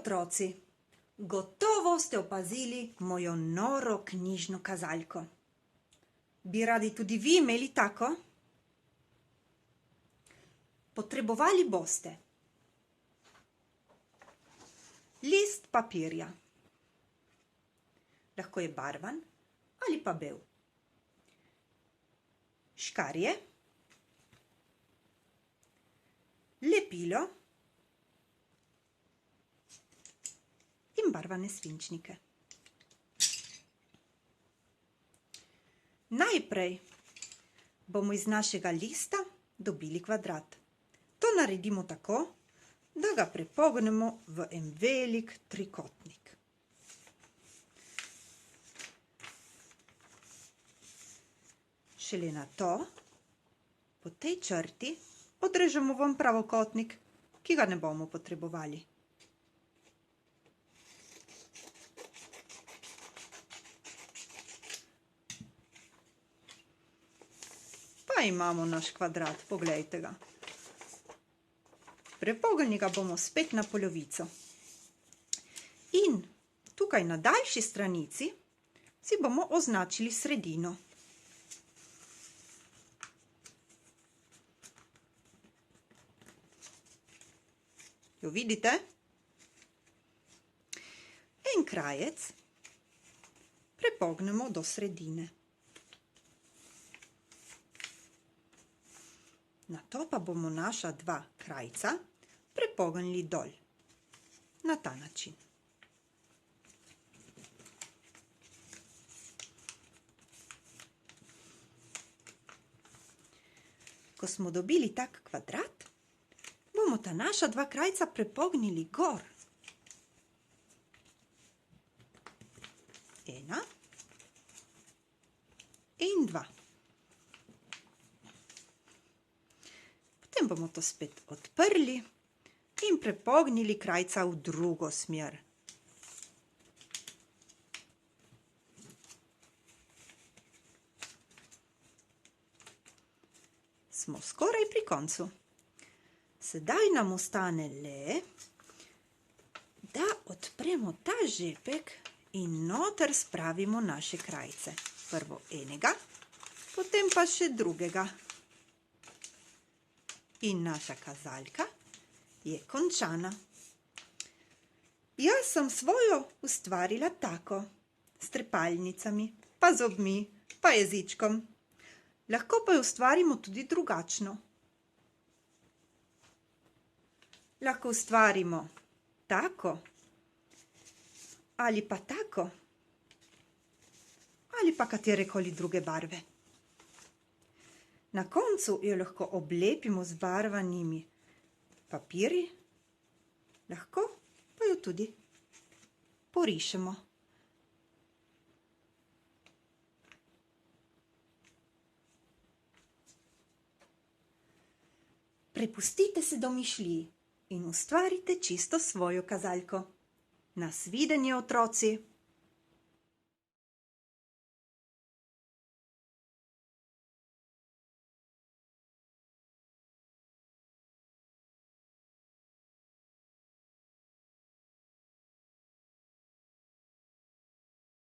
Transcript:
otroci, gotovo ste opazili mojo noro knjižno kazalko. Bi radi tudi vi imeli tako? Potrebovali boste list papirja, lahko je barvan ali pa bel, škarje, lepilo in barvane svinčnike. Najprej bomo iz našega lista dobili kvadrat. To naredimo tako, da ga prepognemo v en velik trikotnik. Šele nato po tej črti odrežemo ven pravokotnik, ki ga ne bomo potrebovali. Pa imamo naš kvadrat, poglejte ga. Prepognili ga bomo spet na polovico. In tukaj na daljši stranici si bomo označili sredino. Jo vidite? En krajec prepognemo do sredine. Nato pa bomo naša dva krajca prepognili dol. Na ta način. Ko smo dobili tak kvadrat, bomo ta naša dva krajca prepognili gor. Ena in dva. Potem bomo to spet odprli in prepognili krajca v drugo smer. Smo skoraj pri koncu. Sedaj nam ostane le, da odpremo ta žepek in noter spravimo naše krajce. Prvo enega, potem pa še drugega. In naša kazalka je končana. Jaz sem svojo ustvarila tako, s trepalnicami, pa zobmi, pa jezičkom. Lahko pa jo ustvarimo tudi drugačno. Lahko ustvarimo tako, ali pa tako, ali pa katerekoli druge barve. Na koncu jo lahko oblepimo z barvanimi papirji, lahko pa jo tudi porišemo. Prepustite se domišljiji in ustvarite čisto svojo kazalko. Nasvidenje, otroci!